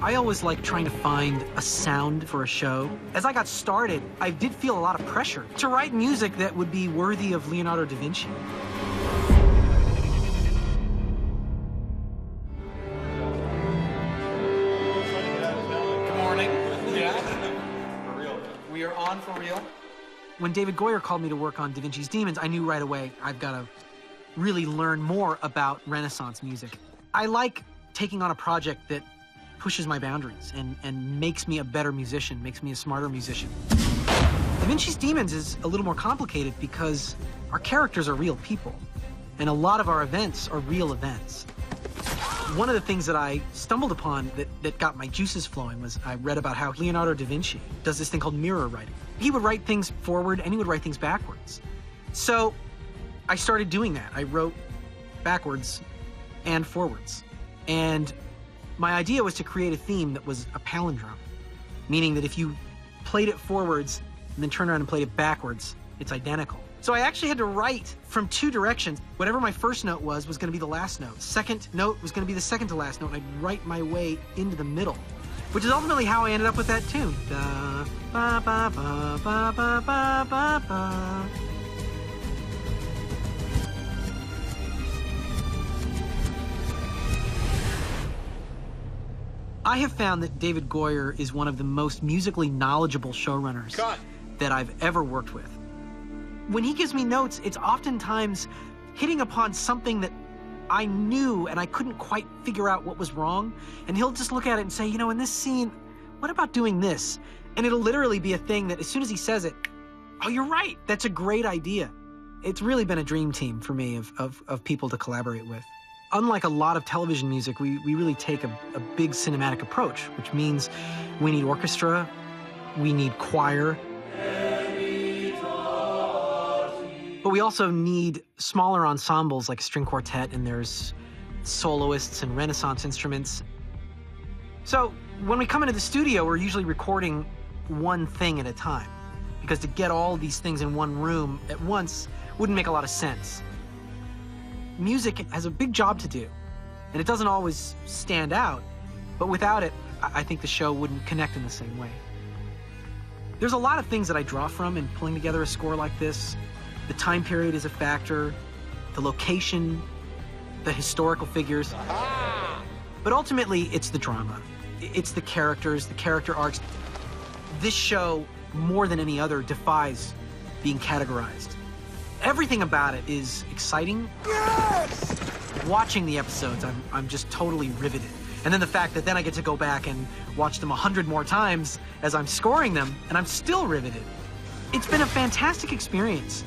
I always like trying to find a sound for a show. As I got started, I did feel a lot of pressure to write music that would be worthy of Leonardo da Vinci. Good morning. Yeah. For real. We are on for real. When David Goyer called me to work on Da Vinci's Demons, I knew right away I've got to really learn more about Renaissance music. I like taking on a project that pushes my boundaries and makes me a better musician, makes me a smarter musician. Da Vinci's Demons is a little more complicated because our characters are real people, and a lot of our events are real events. One of the things that I stumbled upon that got my juices flowing was I read about how Leonardo da Vinci does this thing called mirror writing. He would write things forward and he would write things backwards. So I started doing that. I wrote backwards and forwards. And my idea was to create a theme that was a palindrome, meaning that if you played it forwards and then turned around and played it backwards, it's identical. So I actually had to write from two directions. Whatever my first note was going to be the last note. Second note was going to be the second to last note, and I'd write my way into the middle, which is ultimately how I ended up with that tune. Da, ba, ba, ba, ba, ba, ba, ba, ba. I have found that David Goyer is one of the most musically knowledgeable showrunners that I've ever worked with. When he gives me notes, it's oftentimes hitting upon something that I knew and I couldn't quite figure out what was wrong. And he'll just look at it and say, you know, in this scene, what about doing this? And it'll literally be a thing that as soon as he says it, oh, you're right, that's a great idea. It's really been a dream team for me of people to collaborate with. Unlike a lot of television music, we really take a big cinematic approach, which means we need orchestra, we need choir, but we also need smaller ensembles like a string quartet, and there's soloists and Renaissance instruments. So when we come into the studio, we're usually recording one thing at a time, because to get all these things in one room at once wouldn't make a lot of sense. Music has a big job to do, and it doesn't always stand out, but without it, I think the show wouldn't connect in the same way. There's a lot of things that I draw from in pulling together a score like this. The time period is a factor, the location, the historical figures, but ultimately it's the drama. It's the characters, the character arcs. This show, more than any other, defies being categorized. Everything about it is exciting. Yes! Watching the episodes, I'm just totally riveted. And then the fact that then I get to go back and watch them 100 more times as I'm scoring them, and I'm still riveted. It's been a fantastic experience.